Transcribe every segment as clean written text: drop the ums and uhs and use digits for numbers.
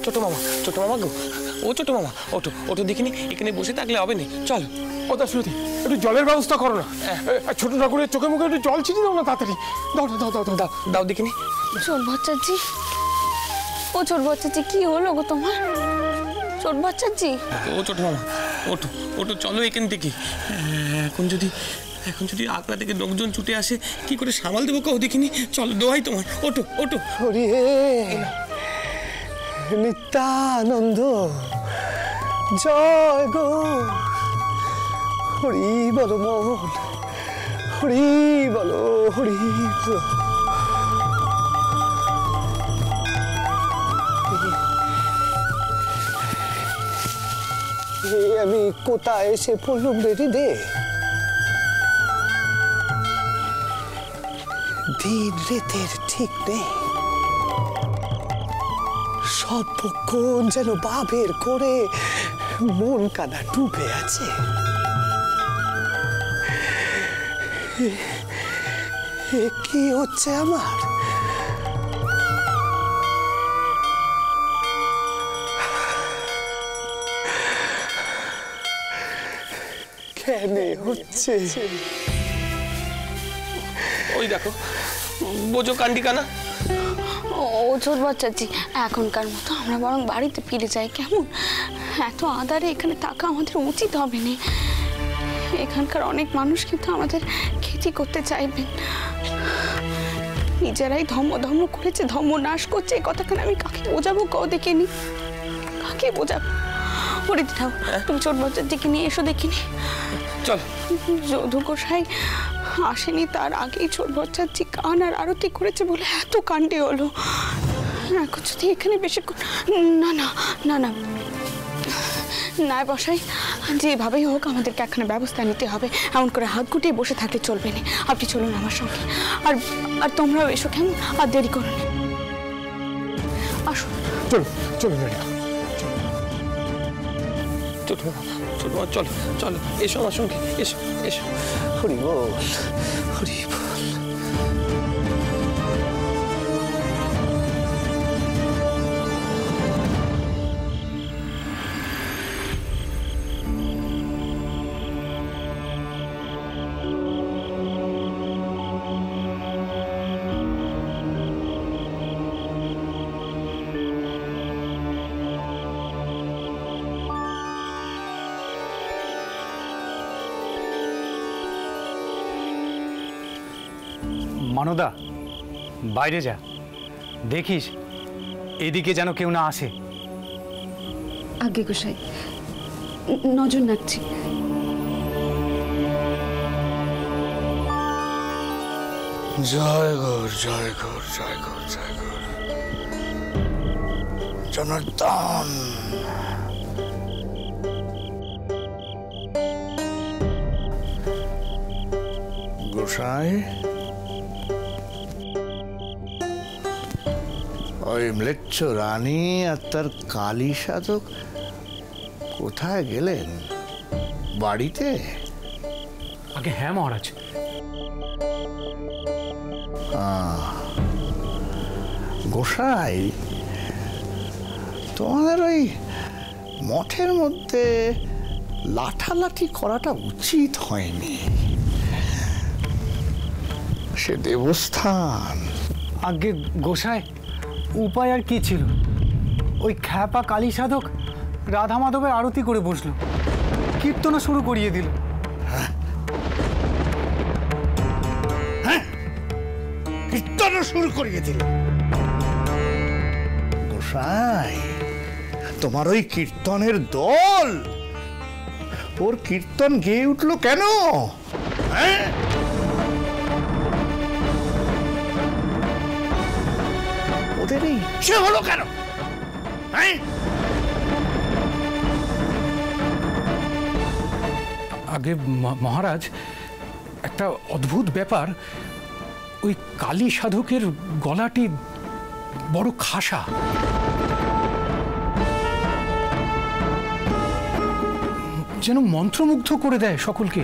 ছোট মামা গো, ও ছোট মামা ওঠো ওঠো, দেখিনি এখানে বসে থাকলে হবে না, চলো। ও দাসুতি, একটু জলের ব্যবস্থা করো না। ছোট ঠাকুরের চোখে মুখে একটু জল ছিটিয়ে দাও না তাড়াতাড়ি। দাও দাও দাও দাও দাও দেখিনি। ছোট বাচ্চাজি, ও ছোট বাচ্চাজি, কি হলো গো তোমার? ছোট বাচ্চাজি, ও ছোট মামা ওঠো ওঠো, চলো এখান থেকে। এখন যদি আগলা থেকে লোকজন ছুটে আসে কি করে সামাল দেবো কাউ দেখিনি, চলো দোহাই তোমার, ওঠো ওঠো। হরি নিত্যানন্দ জয় গো, হরি বলো মন, হরি বলো, হরি বলো। আমি কোথায় এসে পড়লুম রে দে? দিন রেতের ঠিক নেই, সর্বক্ষণ যেন বাবের করে মন কানা ডুবে আছে। কি হচ্ছে আমার? কেন হচ্ছে? ওই দেখো বোঝো কান্ডি কানা। ও ছোট বাচ্চাজি, এখনকার মতো আমরা বরং বাড়িতে ফিরে যাই কেমন? এত আঁধারে এখানে থাকা আমাদের উচিত হবে না। এখানকার অনেক মানুষ কিন্তু আমাদের ক্ষতি করতে চাইবেন। নিজেরাই ধর্ম করেছে, ধর্ম নাশ করছে, এই কথাখানে আমি কাকে বোঝাবো কও দেখিনি? কাকে বোঝাবো? ওরে দিদাও, তুমি ছোট বাচ্চাজিকে নিয়ে এসো দেখিনি। চল। যদু গোসাই আসেনি তার আগেই ছোট বাচ্চাজি গান আর আরতি করেছে বলে এত কাণ্ডে হলো। এখন যদি এখানে বেশিক্ষণ না না না না না বসাই, যেভাবেই হোক আমাদেরকে এখানে ব্যবস্থা নিতে হবে। এমন করে হাত গুটিয়ে বসে থাকলে চলবে না। আপনি চলুন আমার সঙ্গে, আর তোমরাও এসো কেমন? আর দেরি করো না, আসো। চলো চলো রেডি, ছোট মামা চলো চলো, এসো আমার সঙ্গে, এসো এসো। হরি বল, হরি বল। মানদা, বাইরে যা, দেখিস এদিকে যেন কেউ না আসে। আগে গোসাই, নজর রাখছি। জয় গৌর, জয় গৌর, জয় গৌর, জয় গৌর। জনার্দন, গোসাই, ওই ম্লেচ্ছ রানী আর তার কালী সাধক কোথায় গেলেন? বাড়িতে? আগে হ্যাঁ মহারাজ। গোসাই, তোমাদের ওই মঠের মধ্যে লাঠালাঠি করাটা উচিত হয়নি। সে দেবস্থান। আগে গোসাই, উপায় আর কি ছিল? ওই খ্যাপা কালী সাধক রাধা মাধবের আরতি করে বসলো, কীর্তনা শুরু করিয়ে দিল। হ্যাঁ, কীর্তনা শুরু করিয়ে দিল। গোসাই, তোমার ওই কীর্তনের দল ওর কীর্তন গেয়ে উঠলো কেন? হ্যাঁ, ওদের এই ইচ্ছে হলো কেন? হ্যাঁ, আগে মহারাজ, একটা অদ্ভুত ব্যাপার, ওই কালী সাধকের গলাটি বড় খাসা। যেন মন্ত্রমুগ্ধ করে দেয় সকলকে।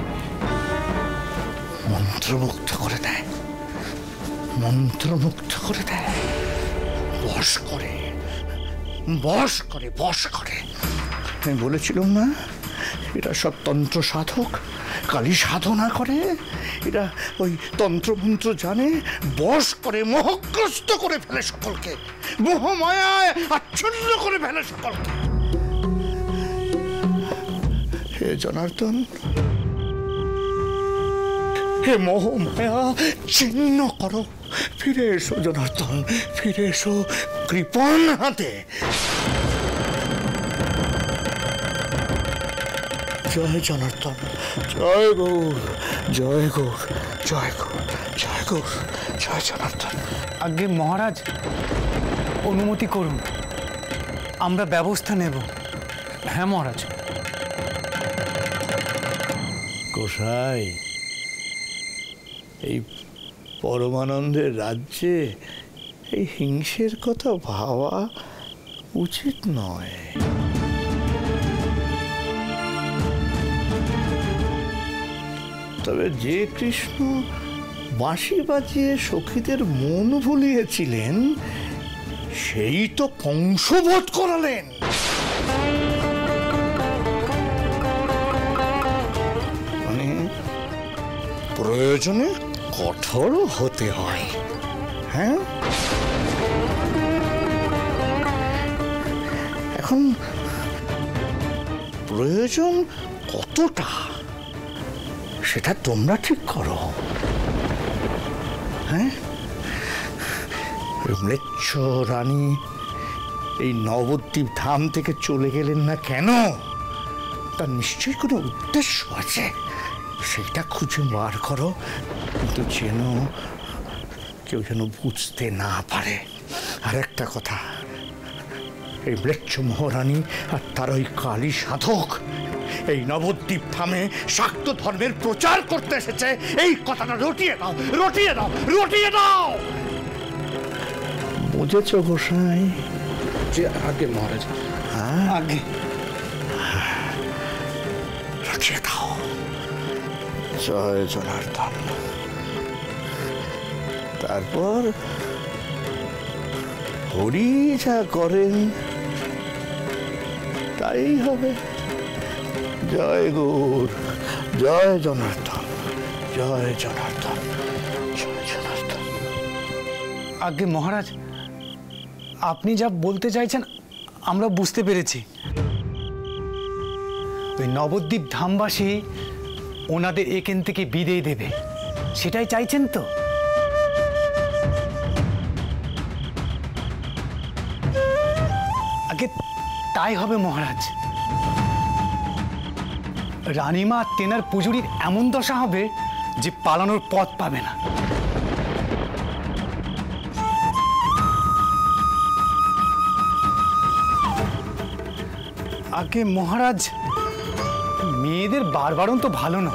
মন্ত্রমুগ্ধ করে দেয়, মন্ত্রমুগ্ধ করে দেয়, বশ করে বশ করে আমি বলেছিলাম না, এরা সব তন্ত্র সাধক, কালী সাধনা করে, এরা ওই তন্ত্রমন্ত্র জানে, বশ করে মোহগ্রস্ত করে ফেলে সকলকে, মোহমায়ায় আচ্ছন্ন করে ফেলে সকলকে। হে জনার্দন, হে মোহমায়া ছিন্ন করো, ফিরে এসো জনার্দন, ফিরে এসো কৃপণ হাতে। জয় জনার্দন, জয় গৌর, জয় গৌর, জয় গৌর, জয় গৌর, জয় জনার্দন। আগে মহারাজ অনুমতি করুন, আমরা ব্যবস্থা নেব। হ্যাঁ মহারাজ। গোসাই, এই পরমানন্দের রাজ্যে এই হিংসের কথা ভাবা উচিত নয়। তবে যে কৃষ্ণ বাঁশি বাজিয়ে সখীদের মন ভুলিয়েছিলেন, সেই তো কংসবধ করালেন। মানে প্রয়োজনে কঠোর হতে হয়। হ্যাঁ, এখন প্রয়োজন কতটা সেটা তোমরা ঠিক করো। হ্যাঁ, ম্লেচ্ছ রানী এই নবদ্বীপ ধাম থেকে চলে গেলেন না কেন? তার নিশ্চয়ই কোনো উদ্দেশ্য আছে, সেটা খুঁজে বার করো, কিন্তু কেউ যেন বুঝতে না পারে। আর একটা কথা, এই ম্লেচ্ছ মহারানী আর তার ওই কালী সাধক এই নবদ্বীপ ধামে শাক্ত ধর্মের প্রচার করতে এসেছে, এই কথাটা রটিয়ে দাও, রটিয়ে দাও, রটিয়ে দাও। বুঝেছ গোসাই? যে আগে মহারাজ। আগে রটিয়ে দাও। জয় জনার্দন। তারপর হরি যা করেন তাই হবে। জয় গৌর, জয় জনার্দন, জয় জনার্দন, জয় জনার্দন। আগে মহারাজ, আপনি যা বলতে চাইছেন আমরা বুঝতে পেরেছি। ওই নবদ্বীপ ধামবাসী ওনাদের এখান থেকে বিদায় দেবে, সেটাই চাইছেন তো? আগে তাই হবে মহারাজ। রানীমা তেনার পুজুরির এমন দশা হবে যে পালানোর পথ পাবে না। আগে মহারাজ, মেয়েদের বারবারন তো ভালো না।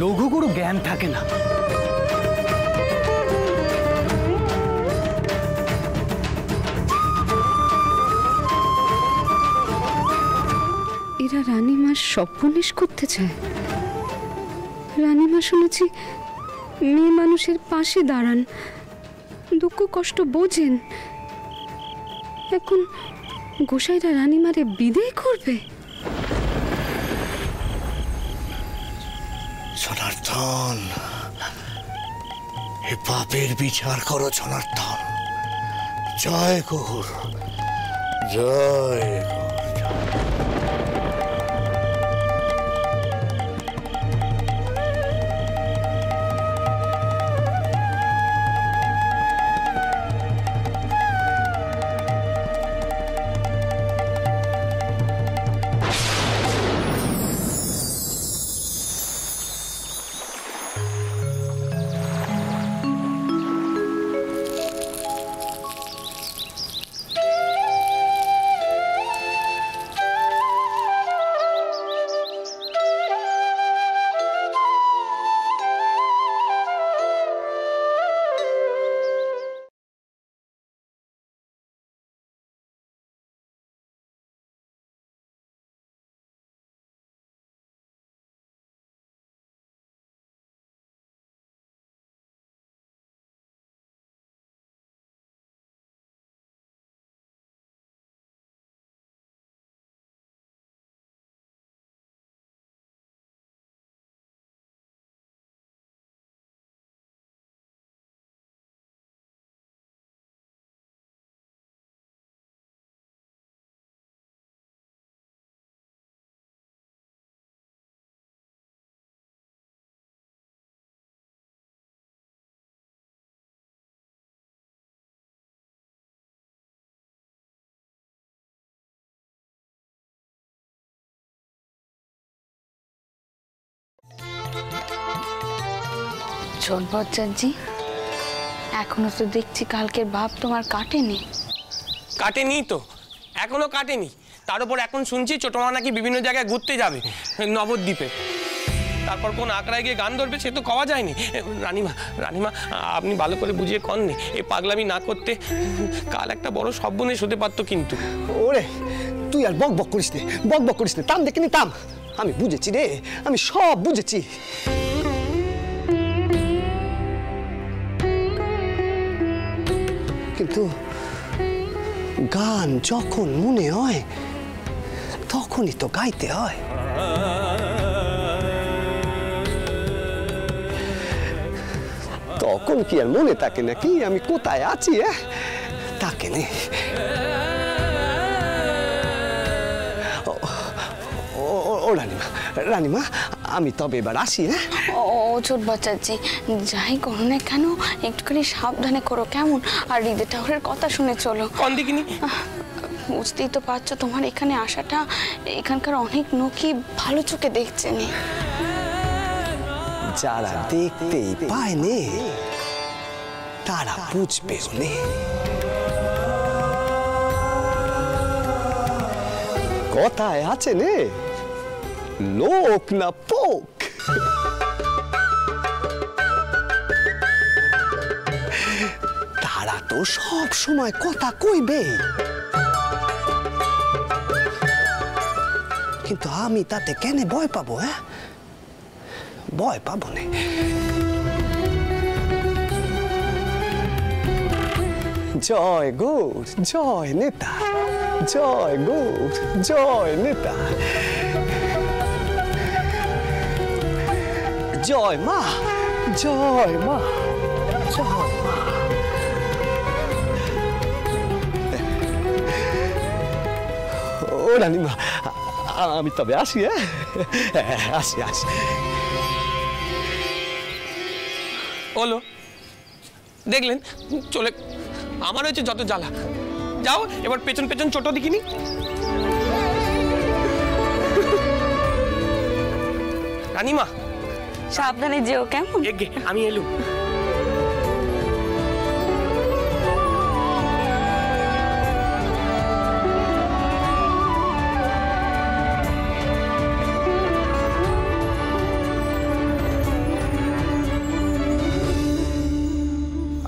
লঘুগুরু জ্ঞান থাকে না। এরা রানীমার সর্বনাশ করতে চায়। রানীমা শুনেছি মেয়ে মানুষের পাশে দাঁড়ান, দুঃখ কষ্ট বোঝেন। এখন গোসাইরা রানীমারে বিদায় করবে? জনার্দন, এ পাপের বিচার করো জনার্দন। জয় গৌর, জয় গৌর। ছোট বচ্চাজি, এখনো তো দেখছি কালকের ভাব তোমার কাটেনি। কাটেনি তো, এখনো কাটেনি। তার উপর এখন শুনছি ছোট মা নাকি বিভিন্ন জায়গায় ঘুরতে যাবে নবদ্বীপে। তারপর কোন আকড়ায় গিয়ে গান ধরবে সে তো কওয়া যায়নি। রানীমা রানীমা আপনি ভালো করে বুঝিয়ে কননি, এই পাগলামি না করতে কাল একটা বড় সর্বনেশ হতে পারতো কিন্তু। ওরে তুই আর বক বক করিস নে, বক বক করিস নে, থাম দেখিনি থাম। আমি বুঝেছি রে, আমি সব বুঝেছি। কিন্তু গান যখন মনে হয় তখনই তো গাইতে হয়। তখন কি আর মনে থাকে নাকি আমি কোথায় আছি? তাকে নে। ও রানীমা, রানীমা আমি তবে এবার আসি। হ্যাঁ ও ছোট বাচ্চাজি, যাই করো না কেন একটুখানি সাবধানে করো কেমন? আর হৃদয় ঠাকুরের কথা শুনে চলো। কোন দিকিনি? বুঝতেই তো পারছো তোমার এখানে আসাটা এখানকার অনেক লোকই ভালো চোখে দেখছে নে। যারা দেখতেই পায় নে তারা বুঝবে নে। কথায় আছে নে, লোক না পোক। তারা তো সব সময় কথা কইবে, কিন্তু আমি তাতে কেন ভয় পাবো? হ্যাঁ ভয় পাবো না। জয় গৌর, জয় নেতা, জয় গৌর, জয় নেতা, জয় মা, জয় মা, জয় মা। ও রানীমা আমি তবে আসি। হ্যাঁ আসি আসি। হলো দেখলেন চলে, আমার হয়েছে যত জ্বালা। যাও এবার পেছন পেছন ছোট দিকিনি। রানীমা সাবধানে যেও কেমন? এগে আমি এলুম।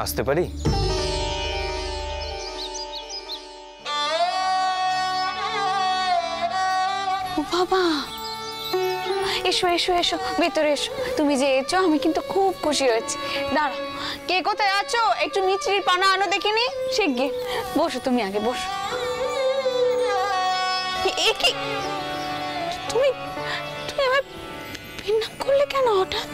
আসতে পারি? ও বাবা, এসো এসো এসো, ভেতরে এসো। তুমি যে এসো আমি কিন্তু খুব খুশি হয়েছি। দাঁড়াও, কে কোথায় আছো? একটু মিচড়ির পানা আনো দেখিনি। সে গে বসো, তুমি আগে বসো। এ কি তুমি তুমি আমার পিন্নাম করলে কেন হঠাৎ?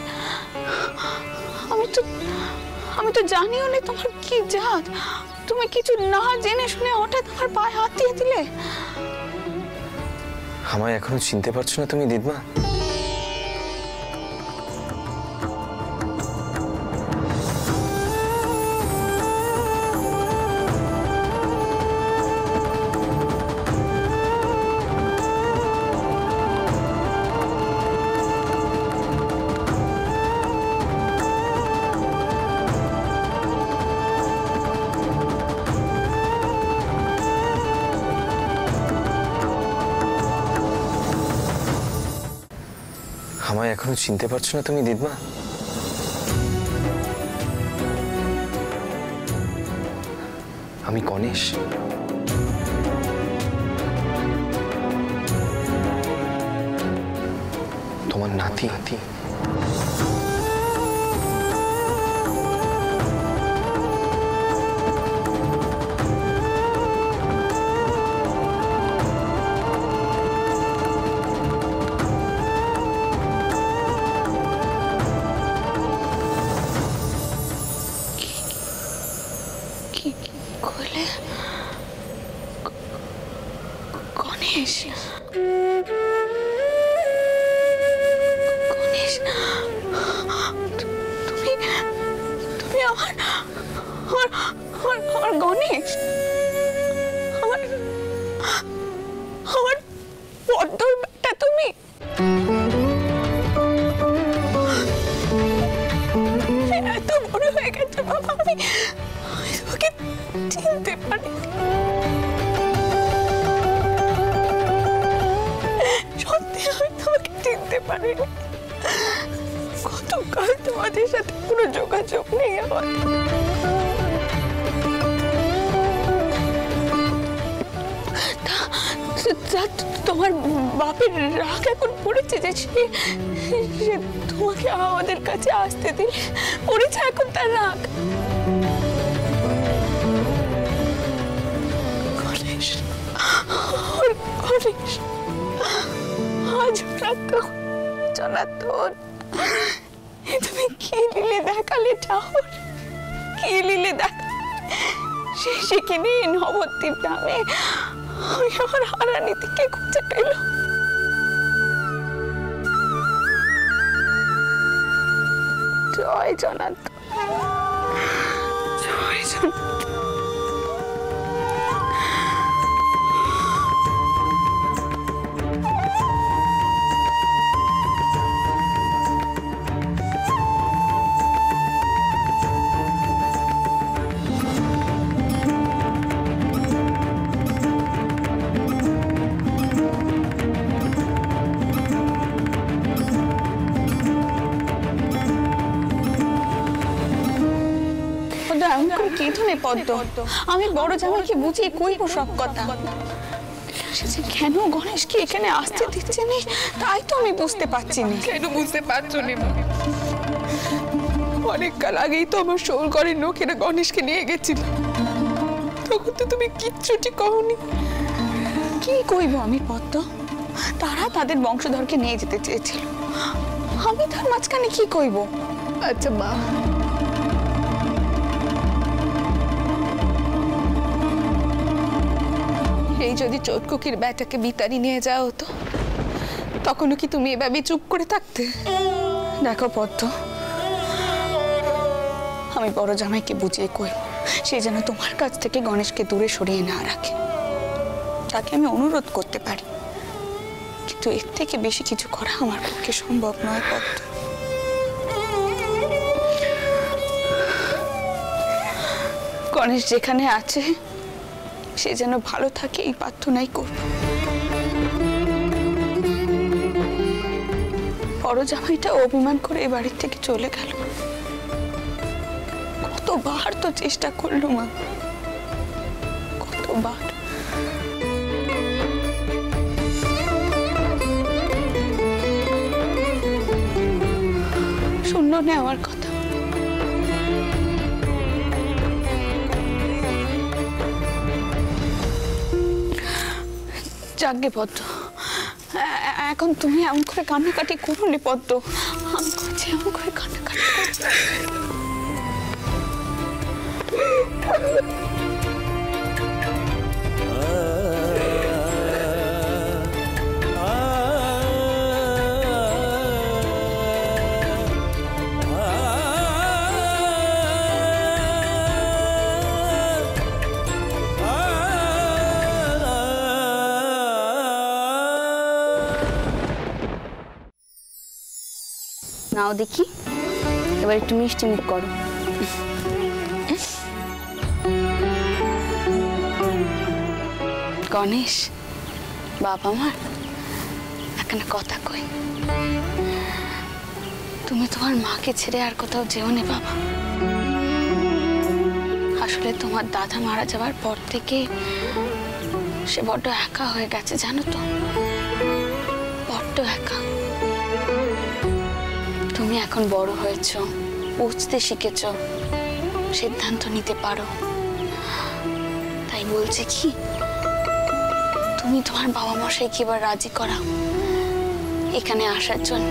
আমি তো জানিও না তোমার কি জাত। তুমি কিছু না জেনে শুনে হঠাৎ আমার পায়ে হাত দিয়ে দিলে। আমায় এখনো চিনতে পারছো না তুমি দিদমা? আমায় এখনো চিনতে পারছো না তুমি দিদমা? আমি গণেশ, তোমার নাতি। গণেশ, গণেশ, তুমি আমার গণেশ, আমার পদ্মর বেটা তুমি। বড় হয়ে গেছে বাবা, আমি তোমাকে চিনতে পারি। সত্যি আমি তোমাকে চিনতে পারিনি। গতকাল তোমাদের সাথে কোনো যোগাযোগ নেই আমার। তোমার বাপের রাগ এখন পড়েছে যে সে তোমাকে আমাদের কাছে আসতে দিলে, পড়েছে এখন তার রাগ। গণেশ, গণেশ, আজ জনাতন, তুমি কি লীলে দেখালে ঠাকুর, কি লীলে দেখালে? সেখানে নবদ্বীপ নামে আমি আমার হারানিধিকে খুঁজে পেল। জয় জনাতন, জয় জনাতন। আমি বড় জামাইকে বুঝিয়ে কইব সব কথা। কেন গণেশকে এখানে আসতে দিচ্ছে না তাই তো আমি বুঝতে পারছি না। কেন বুঝতে পারছো না? অনেক কাল আগেই তো আমার শোল ঘরের লোকেরা গণেশকে নিয়ে গেছিল, তখন তো তুমি কিচ্ছুটি কওনি। কি কইব আমি পদ্ম? তারা তাদের বংশধরকে নিয়ে যেতে চেয়েছিল, আমি তার মাঝখানে কি কইব? আচ্ছা মা, এই যদি চোটকুকির ব্যাটাকে বিতাড়ি নিয়ে যাও হতো, তখনও কি তুমি এভাবে চুপ করে থাকতে? দেখো পদ্ম, আমি বড় জামাইকে বুঝিয়ে কইব সে যেন তোমার কাছ থেকে গণেশকে দূরে সরিয়ে না রাখে। তাকে আমি অনুরোধ করতে পারি, কিন্তু এর থেকে বেশি কিছু করা আমার পক্ষে সম্ভব নয় পদ্ম। গণেশ যেখানে আছে সে যেন ভালো থাকে এই প্রার্থনাই করব। বড় জামাইটা অভিমান করে এই বাড়ির থেকে চলে গেল। কতবার তো চেষ্টা করলো মা, কতবার। শুনলো না আমার কথা। যাকে পদ্ম, এখন তুমি এমন করে কান্নাকাটি করো নি পদ্ম, আমি করছি এমন করে কান্নাকাটি করছি। নাও দেখি, এবার একটু মিষ্টি মুখ করো। গণেশ বাবা আমার একটা কথা কই, তুমি তোমার মাকে ছেড়ে আর কোথাও যেও না বাবা। আসলে তোমার দাদা মারা যাওয়ার পর থেকে সে বড্ড একা হয়ে গেছে জানো তো, বড্ড একা। তুমি এখন বড় হয়েছো, বুঝতে শিখেছো, সিদ্ধান্ত নিতে পারো। তাই বলছে কি, তুমি তোমার বাবা মশাইকে এবার রাজি করাও এখানে আসার জন্য।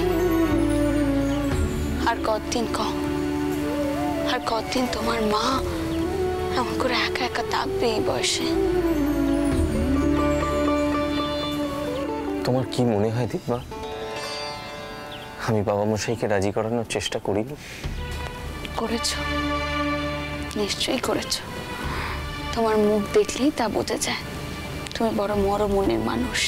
আর কতদিন আর কতদিন তোমার মা এমন করে একা একা থাকবে এই বয়সে? তোমার কি মনে হয় দিব্যা, আমি বাবা মশাইকে রাজি করানোর চেষ্টা করিনি? করেছো, নিশ্চয়ই করেছো। তোমার মুখ দেখলেই তা বোঝা যায়, তুমি বড় মর মনের মানুষ।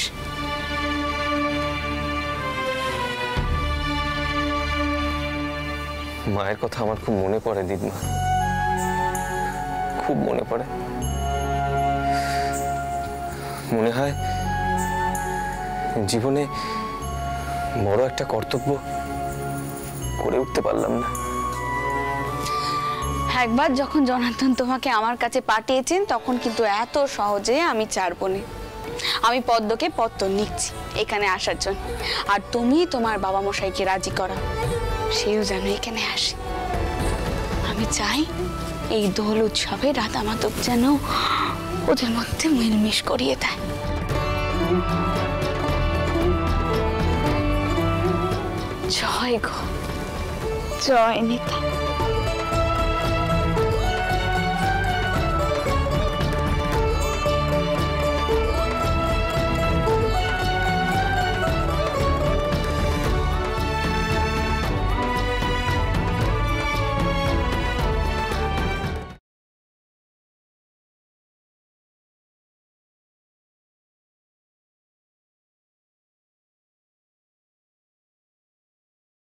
মায়ের কথা আমার খুব মনে পড়ে দিদিমা, খুব মনে পড়ে। মনে হয় জীবনে বড় একটা কর্তব্য করে উঠতে পারলাম না। একবার যখন জনার্দন তোমাকে আমার কাছে পাঠিয়েছেন তখন কিন্তু এত সহজে আমি ছাড়বো না। আমি পদ্মকে পত্র নিচ্ছি এখানে আসার জন্য, আর তুমি তোমার বাবা মশাইকে রাজি করা, সেও যেন এখানে আসে। আমি চাই এই দোল উৎসবে রাধা মাধব যেন ওদের মধ্যে মিলমিশ করিয়ে দেয়। জয় গো, জয় নিতাই।